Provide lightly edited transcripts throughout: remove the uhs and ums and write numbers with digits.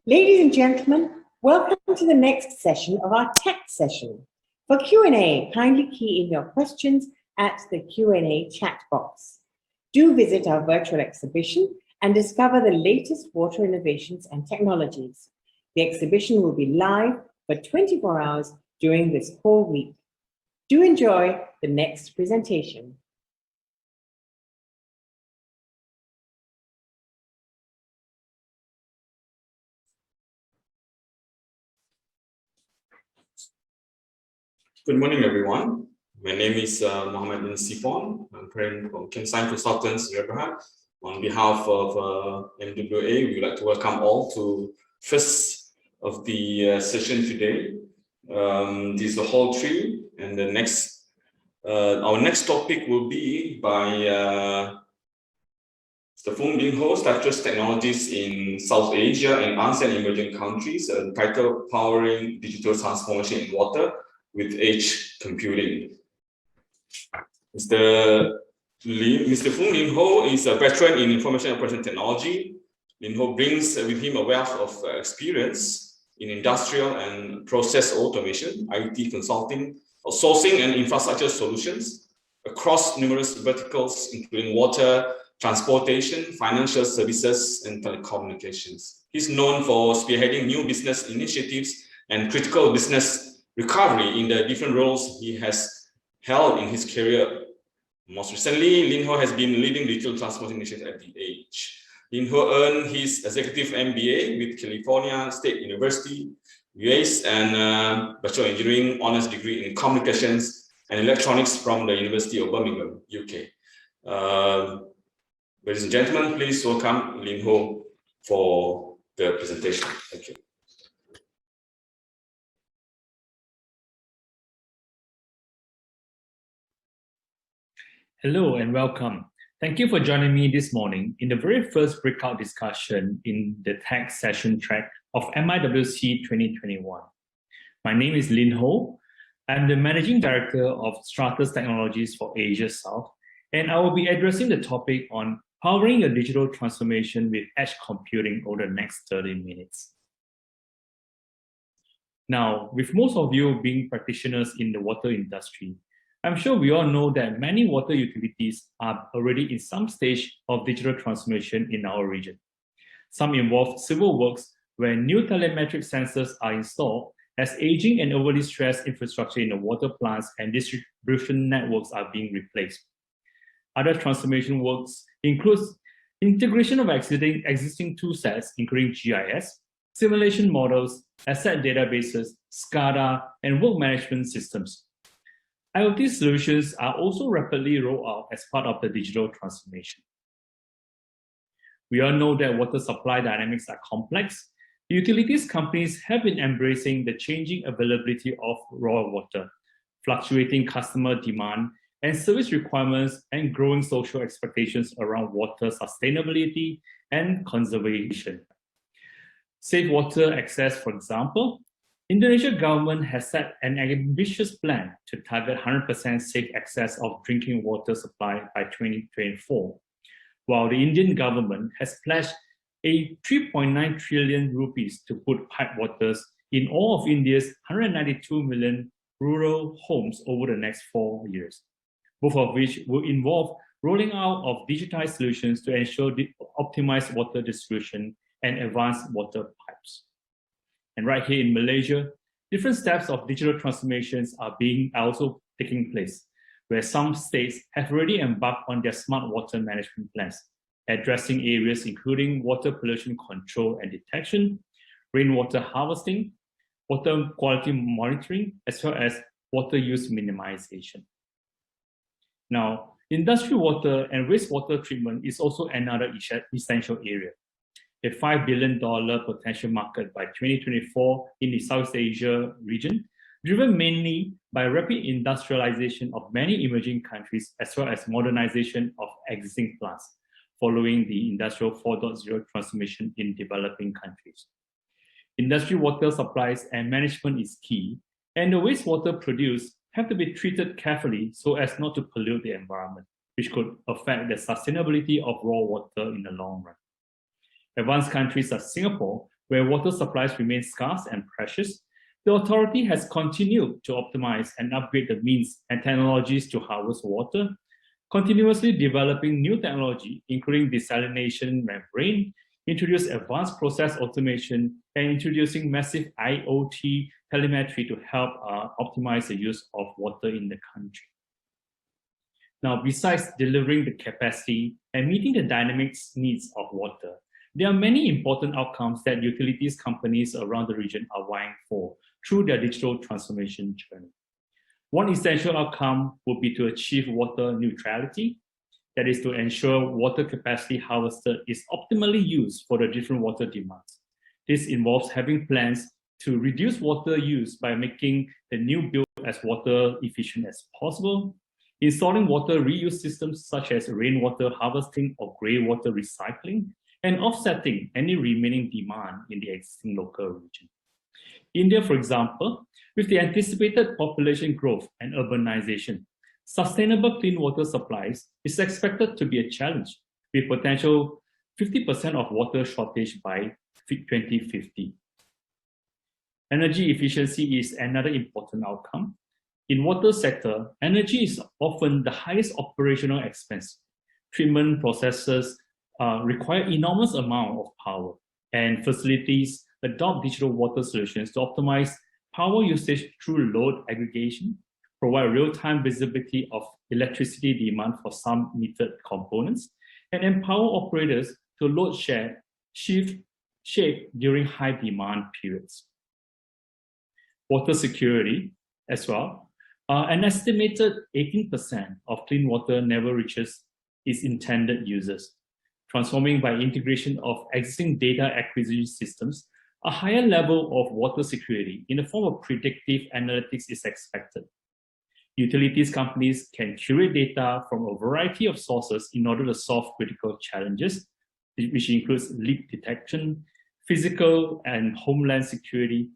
Ladies and gentlemen, welcome to the next session of our tech session. For Q&A, kindly key in your questions at the Q&A chat box. Do visit our virtual exhibition and discover the latest water innovations and technologies. The exhibition will be live for 24 hours during this whole week. Do enjoy the next presentation. Good morning, everyone. My name is Mohammed bin Sifon. I'm currently from Kinsign Consultants in Abraham. On behalf of MWA, we would like to welcome all to first of the session today. This is the hall 3, and the next, our next topic will be by Mr. Fung Lin Ho, Structures Technologies in South Asia and ASEAN Emerging Countries, titled Powering Digital Transformation in Water with Edge Computing. Mr. Fung Lin Ho is a veteran in information operation technology. Lin Ho brings with him a wealth of experience in industrial and process automation, IT consulting, sourcing and infrastructure solutions across numerous verticals, including water, transportation, financial services, and telecommunications. He's known for spearheading new business initiatives and critical business recovery in the different roles he has held in his career. Most recently, Lin Ho has been leading digital transformation initiatives at The Edge. Lin Ho earned his executive MBA with California State University, US, and Bachelor of Engineering honors degree in communications and electronics from the University of Birmingham, UK. Ladies and gentlemen, please welcome Lin Ho for the presentation. Thank you. Hello and welcome. Thank you for joining me this morning in the very first breakout discussion in the tech session track of MIWC 2021. My name is Lin Ho. I'm the Managing Director of Structures Technologies for Asia South, and I will be addressing the topic on powering a digital transformation with edge computing over the next 30 minutes. Now, with most of you being practitioners in the water industry, I'm sure we all know that many water utilities are already in some stage of digital transformation in our region. Some involve civil works where new telemetric sensors are installed as aging and overly stressed infrastructure in the water plants and distribution networks are being replaced. Other transformation works includes integration of existing tool sets, including GIS, simulation models, asset databases, SCADA, and work management systems. IoT solutions are also rapidly rolled out as part of the digital transformation. We all know that water supply dynamics are complex. Utilities companies have been embracing the changing availability of raw water, fluctuating customer demand, and service requirements, and growing social expectations around water sustainability and conservation. Safe water access, for example, Indonesia government has set an ambitious plan to target 100% safe access of drinking water supply by 2024, while the Indian government has pledged a 3.9 trillion rupees to put pipe waters in all of India's 192 million rural homes over the next 4 years, both of which will involve rolling out of digitized solutions to ensure the optimized water distribution and advanced water pipes. And right here in Malaysia, different steps of digital transformations are also taking place, where some states have already embarked on their smart water management plans, addressing areas including water pollution control and detection, rainwater harvesting, water quality monitoring, as well as water use minimization. Now, industrial water and wastewater treatment is also another essential area. A $5 billion potential market by 2024 in the South Asia region, driven mainly by rapid industrialization of many emerging countries, as well as modernization of existing plants, following the Industrial 4.0 transformation in developing countries. Industrial water supplies and management is key, and the wastewater produced have to be treated carefully so as not to pollute the environment, which could affect the sustainability of raw water in the long run. Advanced countries like Singapore where water supplies remain scarce and precious, the authority has continued to optimize and upgrade the means and technologies to harvest water, continuously developing new technology, including desalination membrane, introduce advanced process automation, and introducing massive IoT telemetry to help optimize the use of water in the country. Now, besides delivering the capacity and meeting the dynamic needs of water, there are many important outcomes that utilities companies around the region are vying for through their digital transformation journey. One essential outcome would be to achieve water neutrality, that is to ensure water capacity harvested is optimally used for the different water demands. This involves having plans to reduce water use by making the new build as water efficient as possible, installing water reuse systems such as rainwater harvesting or grey water recycling, and offsetting any remaining demand in the existing local region. India, for example, with the anticipated population growth and urbanization, sustainable clean water supplies is expected to be a challenge, with potential 50% of water shortage by 2050. Energy efficiency is another important outcome. In water sector, energy is often the highest operational expense. Treatment processes require enormous amount of power, and facilities adopt digital water solutions to optimize power usage through load aggregation, provide real-time visibility of electricity demand for some metered components, and empower operators to load share, shift, shape during high demand periods. Water security as well. An estimated 18% of clean water never reaches its intended users. Transforming by integration of existing data acquisition systems, a higher level of water security in the form of predictive analytics is expected. Utilities companies can curate data from a variety of sources in order to solve critical challenges, which includes leak detection, physical and homeland security,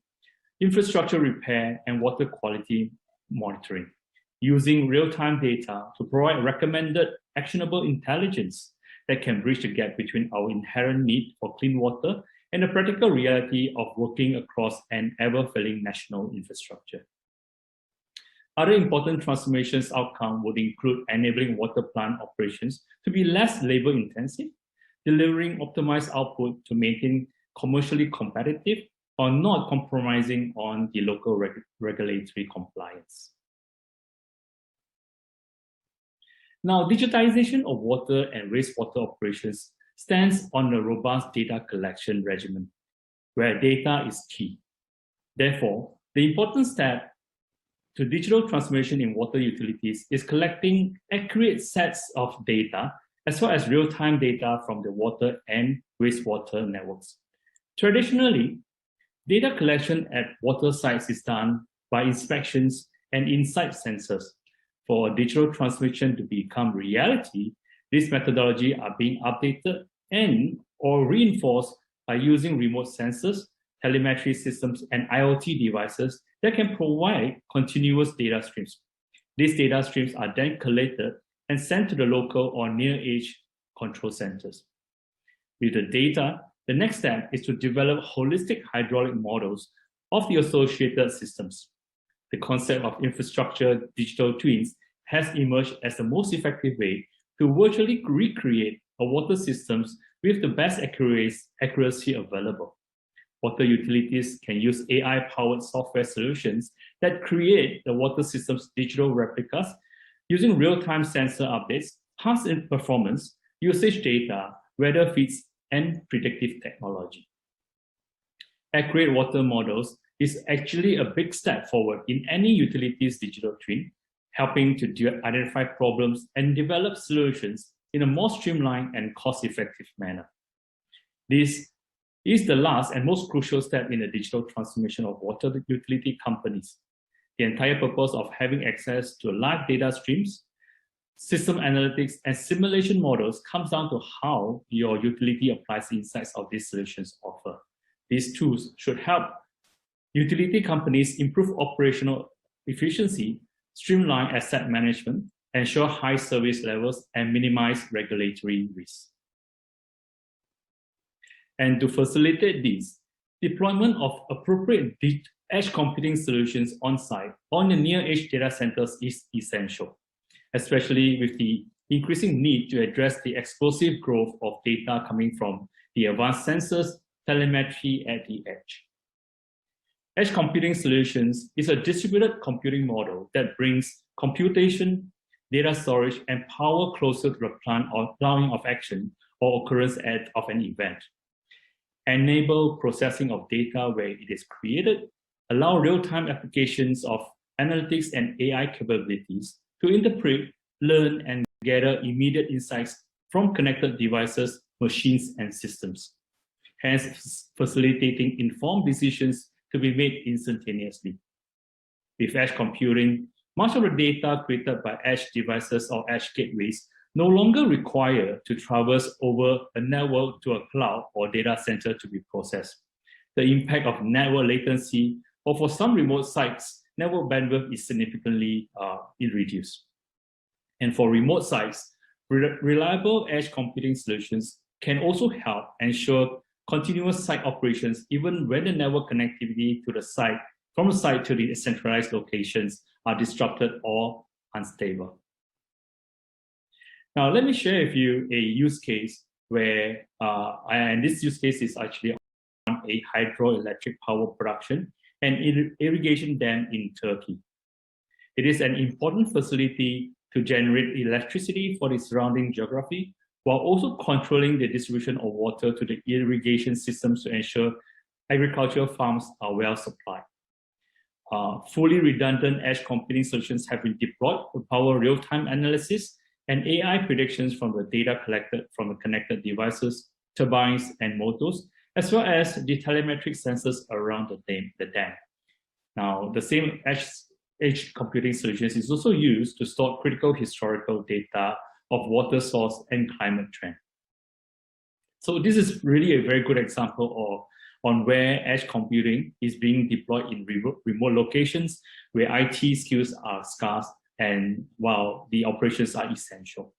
infrastructure repair, and water quality monitoring, using real-time data to provide recommended actionable intelligence that can bridge the gap between our inherent need for clean water and the practical reality of working across an ever-failing national infrastructure. Other important transformations outcome would include enabling water plant operations to be less labor-intensive, delivering optimized output to maintain commercially competitive, or not compromising on the local regulatory compliance. Now, digitization of water and wastewater operations stands on a robust data collection regimen, where data is key. Therefore, the important step to digital transformation in water utilities is collecting accurate sets of data, as well as real-time data from the water and wastewater networks. Traditionally, data collection at water sites is done by inspections and insight sensors. For a digital transmission to become reality, these methodologies are being updated and or reinforced by using remote sensors, telemetry systems, and IoT devices that can provide continuous data streams. These data streams are then collated and sent to the local or near-edge control centers. With the data, the next step is to develop holistic hydraulic models of the associated systems. The concept of infrastructure digital twins has emerged as the most effective way to virtually recreate a water systems with the best accuracy available. Water utilities can use AI-powered software solutions that create the water system's digital replicas using real-time sensor updates, past performance, usage data, weather feeds, and predictive technology. Accurate water models is actually a big step forward in any utilities digital twin, helping to identify problems and develop solutions in a more streamlined and cost-effective manner. This is the last and most crucial step in the digital transformation of water utility companies. The entire purpose of having access to live data streams, system analytics, and simulation models comes down to how your utility applies the insights of these solutions offer. These tools should help utility companies improve operational efficiency, streamline asset management, ensure high service levels, and minimize regulatory risks. And to facilitate this, deployment of appropriate edge computing solutions on-site or in the near-edge data centers is essential, especially with the increasing need to address the explosive growth of data coming from the advanced sensors, telemetry at the edge. Edge computing solutions is a distributed computing model that brings computation, data storage, and power closer to the plan or planning of action or occurrence of an event. Enable processing of data where it is created, allow real-time applications of analytics and AI capabilities to interpret, learn, and gather immediate insights from connected devices, machines, and systems, hence facilitating informed decisions to be made instantaneously. With edge computing, much of the data created by edge devices or edge gateways no longer require to traverse over a network to a cloud or data center to be processed. The impact of network latency, or for some remote sites, network bandwidth is significantly reduced. And for remote sites, reliable edge computing solutions can also help ensure continuous site operations even when the network connectivity to the site, from the site to the centralized locations are disrupted or unstable. Now, let me share with you a use case where, and this use case is actually on a hydroelectric power production and irrigation dam in Turkey. It is an important facility to generate electricity for the surrounding geography, while also controlling the distribution of water to the irrigation systems to ensure agricultural farms are well supplied. Fully redundant edge computing solutions have been deployed to power real-time analysis and AI predictions from the data collected from the connected devices, turbines, and motors, as well as the telemetric sensors around the dam. Now, the same edge computing solutions is also used to store critical historical data of water source and climate trend. So this is really a very good example on where edge computing is being deployed in remote locations where IT skills are scarce and while the operations are essential.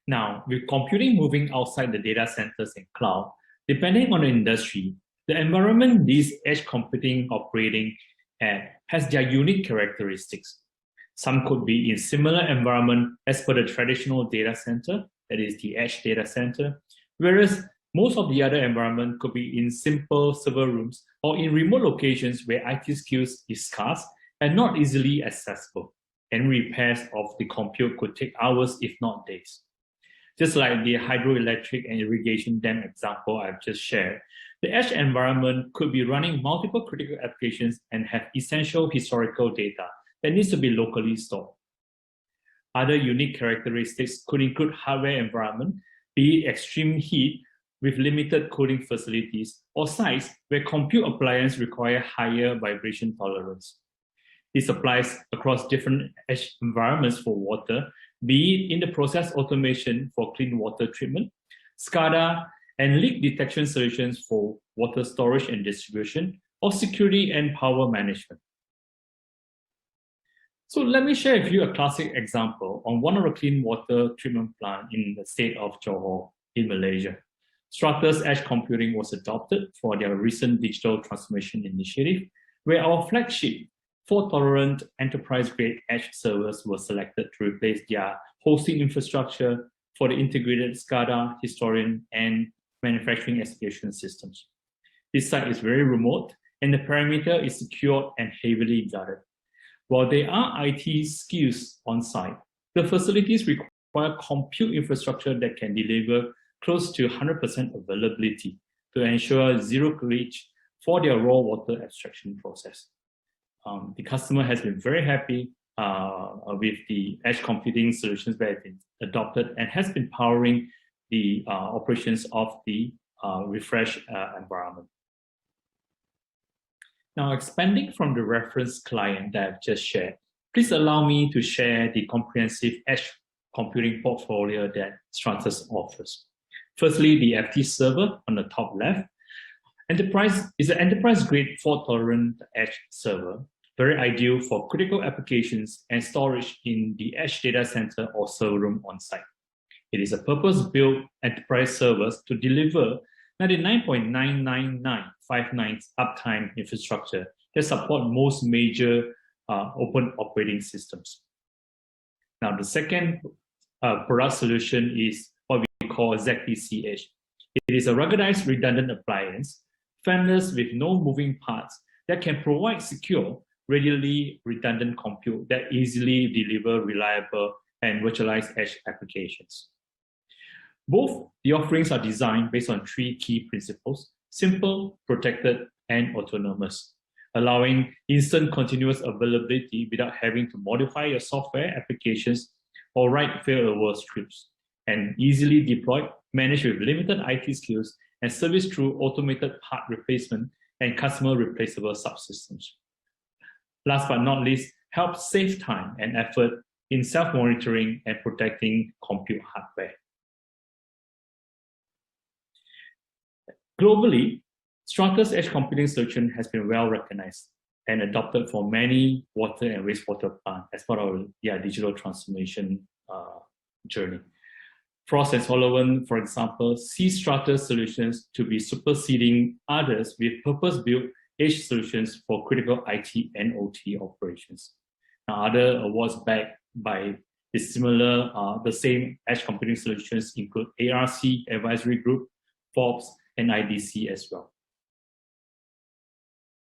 Now, with computing moving outside the data centers and cloud, depending on the industry, the environment these edge computing operating at has their unique characteristics. Some could be in similar environment as per the traditional data center, that is the edge data center, whereas most of the other environment could be in simple server rooms or in remote locations where IT skills is scarce and not easily accessible, and repairs of the compute could take hours if not days. Just like the hydroelectric and irrigation dam example I've just shared, the edge environment could be running multiple critical applications and have essential historical data that needs to be locally stored. Other unique characteristics could include hardware environment, be it extreme heat with limited cooling facilities, or sites where compute appliances require higher vibration tolerance. This applies across different edge environments for water, be it in the process automation for clean water treatment, SCADA and leak detection solutions for water storage and distribution, or security and power management. So let me share with you a classic example on one of the clean water treatment plants in the state of Johor in Malaysia. Stratus Edge Computing was adopted for their recent digital transformation initiative, where our flagship fault-tolerant enterprise-grade edge servers were selected to replace their hosting infrastructure for the integrated SCADA, historian, and manufacturing execution systems. This site is very remote, and the perimeter is secured and heavily guarded. While there are IT skills on site, the facilities require compute infrastructure that can deliver close to 100% availability to ensure zero glitch for their raw water abstraction process. The customer has been very happy with the edge computing solutions that have been adopted and has been powering the operations of the refresh environment. Now, expanding from the reference client that I've just shared, please allow me to share the comprehensive edge computing portfolio that Stratus offers. Firstly, the FT server on the top left. Enterprise is an enterprise-grade fault-tolerant edge server, very ideal for critical applications and storage in the edge data center or server room on site. It is a purpose-built enterprise server to deliver 99.99959 uptime infrastructure that support most major open operating systems. Now, the second product solution is what we call ZPCH. It is a ruggedized redundant appliance, fanless with no moving parts that can provide secure, readily redundant compute that easily deliver reliable and virtualized edge applications. Both the offerings are designed based on three key principles: simple, protected, and autonomous, allowing instant continuous availability without having to modify your software applications or write failover scripts, and easily deployed, managed with limited IT skills, and serviced through automated part replacement and customer replaceable subsystems. Last but not least, helps save time and effort in self-monitoring and protecting compute hardware. Globally, Strata's edge computing solution has been well recognized and adopted for many water and wastewater plants as part of their digital transformation journey. Frost & Sullivan, for example, see Strata's solutions to be superseding others with purpose-built edge solutions for critical IT and OT operations. Now, other awards backed by the same edge computing solutions include ARC Advisory Group, Forbes, and IDC as well.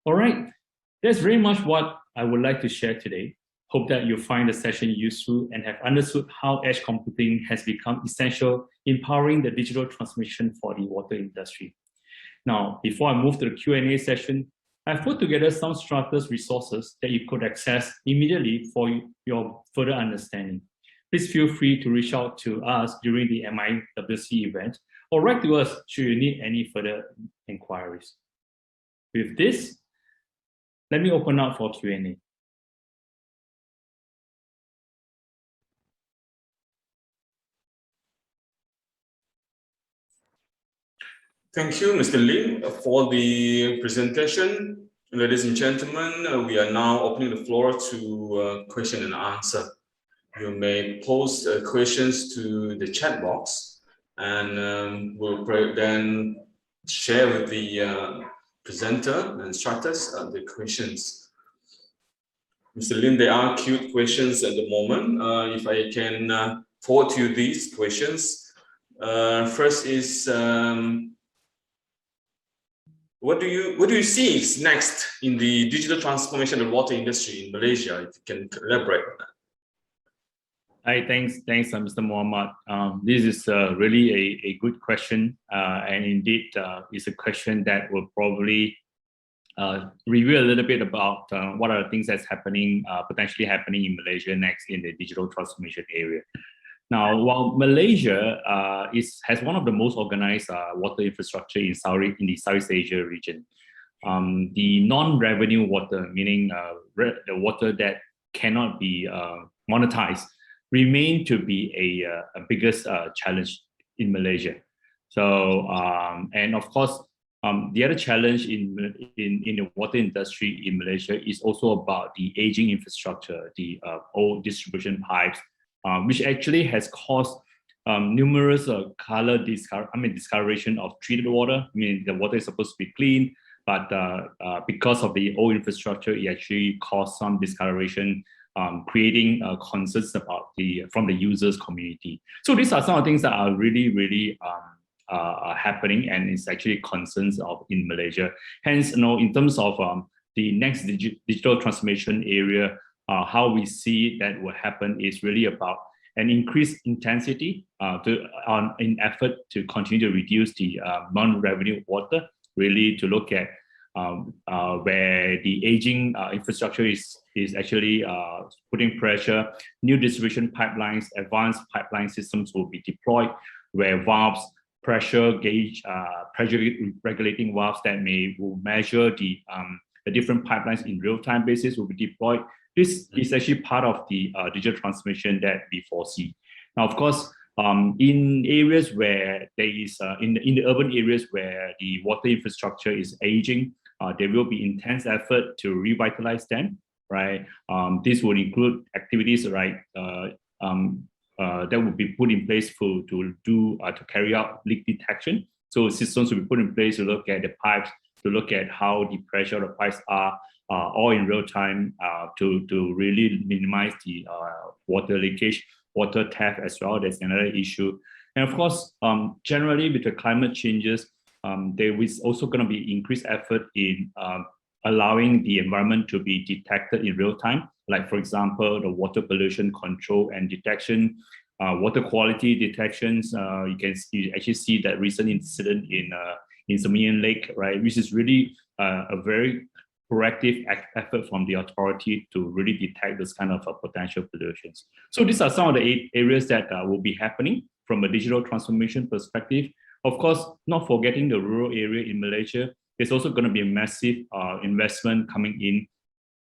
All right, that's very much what I would like to share today. Hope that you find the session useful and have understood how edge computing has become essential in powering the digital transformation for the water industry. Now, before I move to the Q&A session, I've put together some Strata's resources that you could access immediately for your further understanding. Please feel free to reach out to us during the MIWC event or write to us should you need any further inquiries. With this, let me open up for Q&A. Thank you, Mr. Lim, for the presentation. Ladies and gentlemen, we are now opening the floor to question and answer. You may post questions to the chat box, and we'll then share with the presenter and instructors the questions. Mr. Lim, there are queued questions at the moment. If I can forward to you these questions. First is, what do you see is next in the digital transformation of the water industry in Malaysia? If you can elaborate on that. Hi, thanks, Mr. Muhammad. This is really a good question, and indeed, it's a question that will probably review a little bit about what are the things that's happening, potentially happening in Malaysia next in the digital transformation area. Now, while Malaysia has one of the most organized water infrastructure in the Southeast Asia region, the non-revenue water, meaning the water that cannot be monetized, remain to be a biggest challenge in Malaysia. So, and of course, the other challenge in the water industry in Malaysia is also about the aging infrastructure, the old distribution pipes, which actually has caused numerous discoloration of treated water. I mean, the water is supposed to be clean, but because of the old infrastructure, it actually caused some discoloration, creating concerns about from the users community. So these are some of the things that are really happening, and it's actually concerns in Malaysia. Hence, in terms of the next digital transformation area, how we see that will happen is really about an increased intensity in effort to continue to reduce the non-revenue water, really to look at where the aging infrastructure is actually putting pressure. New distribution pipelines, advanced pipeline systems will be deployed, where valves, pressure gauge, pressure regulating valves that will measure the different pipelines in real-time basis will be deployed. This is actually part of the digital transformation that we foresee. Now, of course, in areas where there is, in the urban areas where the water infrastructure is aging, there will be intense effort to revitalize them, right? This would include activities, right, that would be put in place to carry out leak detection So systems will be put in place to look at the pipes, to look at how the pressure of the pipes are, all in real time, to really minimize the water leakage, water theft as well. That's another issue. And of course, generally with the climate changes, there is also going to be increased effort in allowing the environment to be detected in real time. Like, for example, the water pollution control and detection, water quality detections. You actually see that recent incident in Samian Lake, right, which is really a very proactive effort from the authority to really detect this kind of potential pollutions. So these are some of the areas that will be happening from a digital transformation perspective. Of course, not forgetting the rural area in Malaysia. There's also going to be a massive investment coming in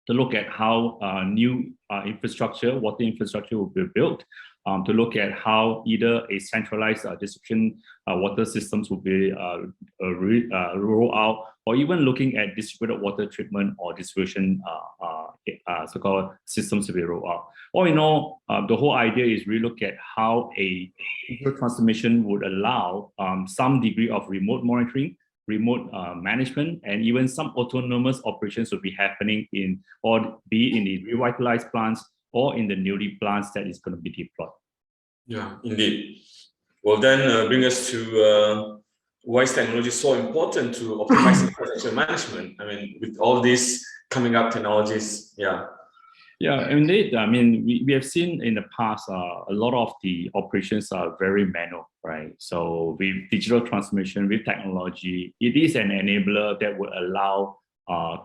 to look at how new infrastructure, water infrastructure will be built, to look at how either a centralized distribution water systems will be rolled out, or even looking at distributed water treatment or distribution so-called systems to be rolled out. All in all, the whole idea is really look at how a digital transformation would allow some degree of remote monitoring, remote management, and even some autonomous operations will be happening in, or be in the revitalized plants or in the newly plants that is going to be deployed. Yeah, indeed. Well, then bring us to why is technology so important to optimize infrastructure management? I mean, with all these coming up technologies, yeah. Yeah, indeed. I mean, we have seen in the past a lot of the operations are very manual, right? So with digital transformation, with technology, it is an enabler that will allow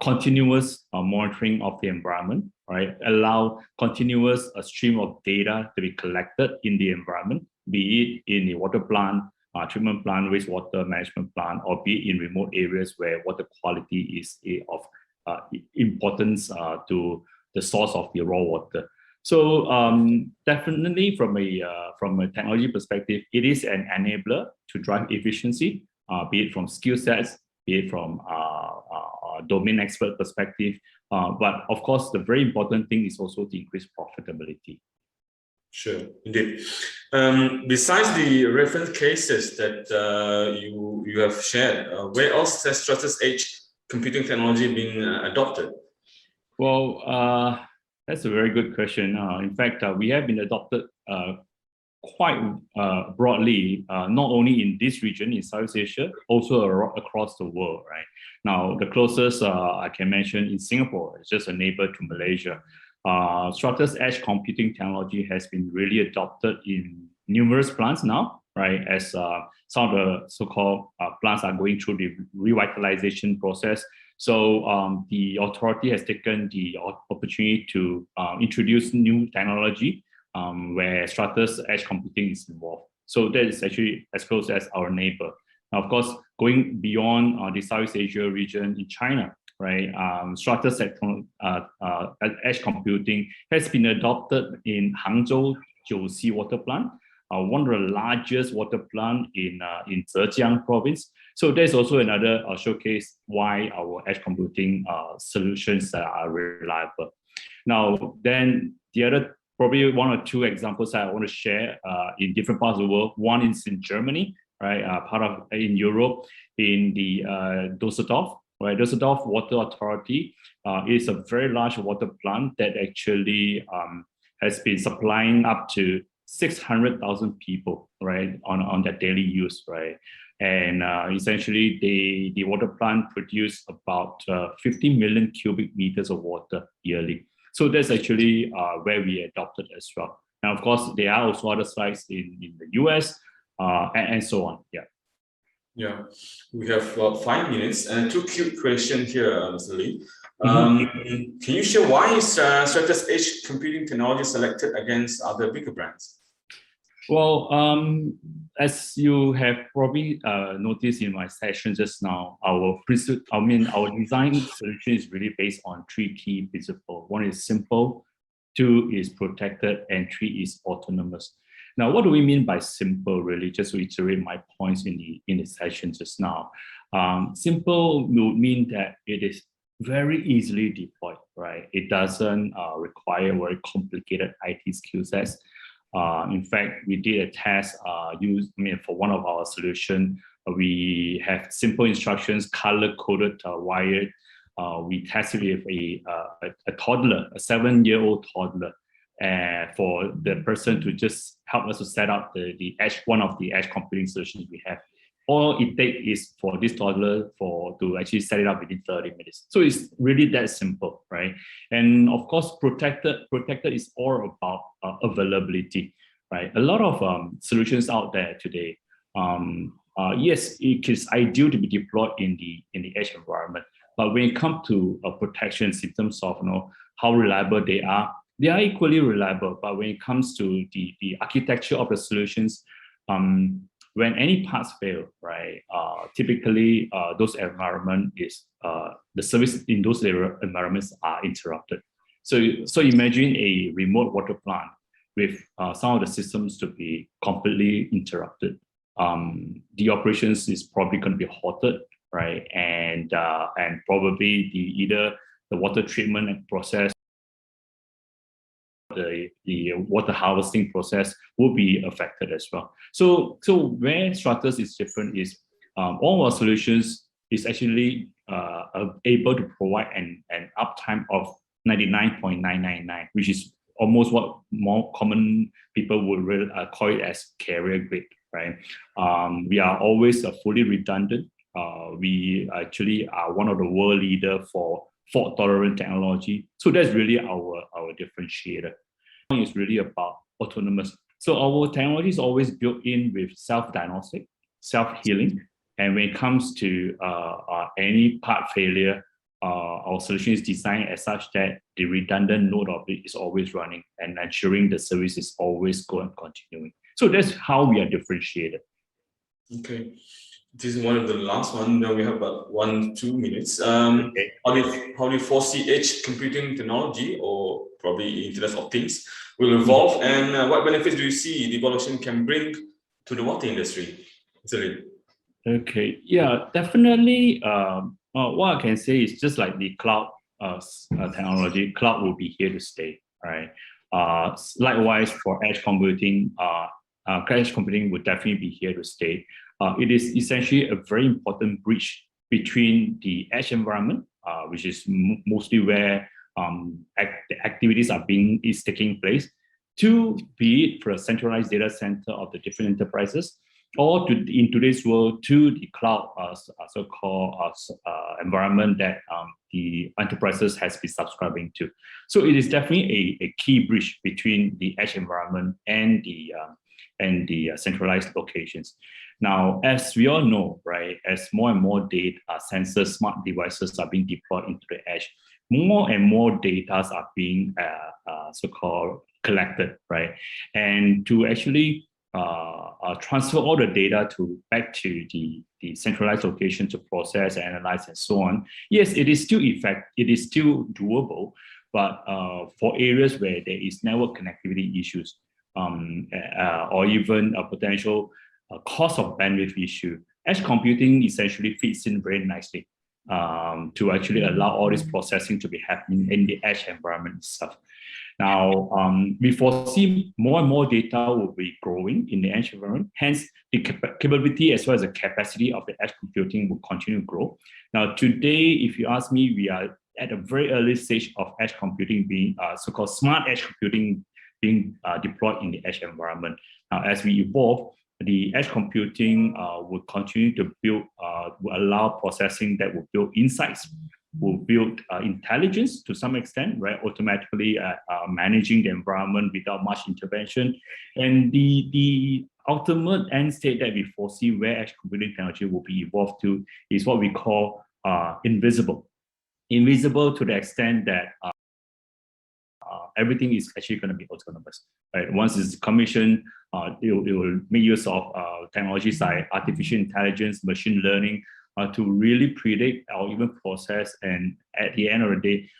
continuous monitoring of the environment, right? Allow continuous stream of data to be collected in the environment, be it in the water plant, treatment plant, wastewater management plant, or be it in remote areas where water quality is of importance to the source of the raw water. So definitely from a technology perspective, it is an enabler to drive efficiency, be it from skill sets, be it from domain expert perspective. But of course, the very important thing is also to increase profitability. Sure, indeed. Besides the reference cases that you have shared, where else has Stratus Edge computing technology been adopted? Well, that's a very good question. In fact, we have been adopted quite broadly, not only in this region, in Southeast Asia, also across the world, right? Now, the closest I can mention in Singapore, it's just a neighbor to Malaysia. Stratus Edge computing technology has been really adopted in numerous plants now, right? As some of the so-called plants are going through the revitalization process. So the authority has taken the opportunity to introduce new technology where Stratus Edge computing is involved. So that is actually as close as our neighbor. Now, of course, going beyond the Southeast Asia region in China, right? Stratus Edge computing has been adopted in Hangzhou Jiuxi water plant, one of the largest water plant in Zhejiang province. So there's also another showcase why our edge computing solutions are reliable. Now, then the other probably one or two examples that I want to share in different parts of the world. One is in Germany, right? In Europe, in the Düsseldorf, right? Düsseldorf Water Authority is a very large water plant that actually has been supplying up to 600,000 people, right, on their daily use, right? And essentially, the water plant produce about 50 million cubic meters of water yearly. So that's actually where we adopted as well. And of course, there are also other sites in the US and so on. Yeah. Yeah, we have about 5 minutes and two quick questions here, Mr. Lee. Can you share why is Stratus Edge computing technology selected against other bigger brands? Well, as you have probably noticed in my session just now, our design solution is really based on three key principles. One is simple, two is protected, and three is autonomous. Now, what do we mean by simple, really? Just to reiterate my points in the session just now. Simple would mean that it is very easily deployed, right? It doesn't require very complicated IT skill sets. In fact, we did a test for one of our solutions. We have simple instructions, color-coded wired. We tested with a toddler, a 7-year-old toddler, for the person to just help us to set up the edge, one of the edge computing solutions we have. All it takes is for this toddler to actually set it up within 30 minutes. So it's really that simple, right? And of course, protected is all about availability, right? A lot of solutions out there today. Yes, it is ideal to be deployed in the edge environment, but when it comes to protection in terms of how reliable they are equally reliable. But when it comes to the architecture of the solutions, when any parts fail, right? Typically, those environment is the service in those environments are interrupted. So imagine a remote water plant with some of the systems to be completely interrupted. The operations is probably going to be halted, right? And probably either the water treatment process, the water harvesting process will be affected as well. So where Stratus is different is all our solutions is actually able to provide an uptime of 99.999, which is almost what more common people would call it as carrier grade, right? We are always fully redundant. We actually are one of the world leader for fault tolerant technology. So that's really our differentiator. It's really about autonomous. So our technology is always built in with self-diagnostic, self-healing. And when it comes to any part failure, our solution is designed as such that the redundant node of it is always running and ensuring the service is always going and continuing. So that's how we are differentiated. Okay. This is one of the last one. Now we have about 1-2 minutes. Okay. How do you foresee edge computing technology, or probably Internet of Things, will evolve, and what benefits do you see the evolution can bring to the water industry? Okay, yeah, definitely. What I can say is just like the cloud technology, cloud will be here to stay, right? Likewise for edge computing, edge computing would definitely be here to stay. It is essentially a very important bridge between the edge environment, which is mostly where the activities is taking place, to be it for a centralized data center of the different enterprises, or in today's world to the cloud so-called environment that the enterprises has been subscribing to. So it is definitely a key bridge between the edge environment and the centralized locations. Now, as we all know, right, as more and more data, sensors, smart devices are being deployed into the edge, more and more data are being so-called collected, right? And to actually transfer all the data back to the centralized location to process, analyze, and so on. Yes, it is still doable, but for areas where there is network connectivity issues, or even a potential cost of bandwidth issue, edge computing essentially fits in very nicely to actually allow all this processing to be happening in the edge environment itself. Now, we foresee more and more data will be growing in the edge environment. Hence, the capability as well as the capacity of the edge computing will continue to grow. Now, today, if you ask me, we are at a very early stage of edge computing being so-called smart edge computing being deployed in the edge environment. Now, as we evolve, the edge computing will continue to build, will allow processing that will build insights, will build intelligence to some extent, right? Automatically managing the environment without much intervention. And the ultimate end state that we foresee where edge computing technology will be evolved to is what we call invisible. Invisible to the extent that everything is actually going to be autonomous, right? Once it's commissioned, it will make use of technologies like artificial intelligence, machine learning, to really predict or even process, and at the end of the day,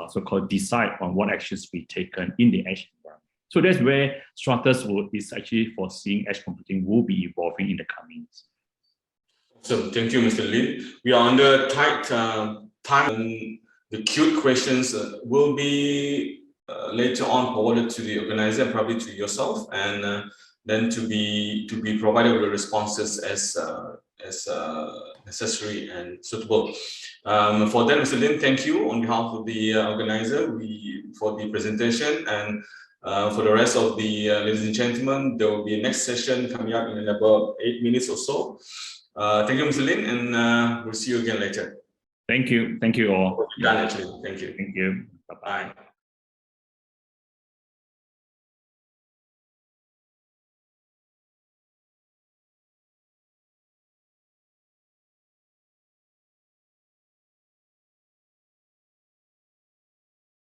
so-called decide on what actions be taken in the edge environment. So that's where Stratus is actually foreseeing edge computing will be evolving in the coming years. So thank you, Mr. Lin. We are under tight time. The cute questions will be later on forwarded to the organizer and probably to yourself, and then to be provided with the responses as necessary and suitable. For that, Mr. Lin, thank you on behalf of the organizer for the presentation, and for the rest of the ladies and gentlemen, there will be a next session coming up in about 8 minutes or so. Thank you, Mr. Lin, and we'll see you again later. Thank you all. Done actually. Thank you. Thank you. Bye.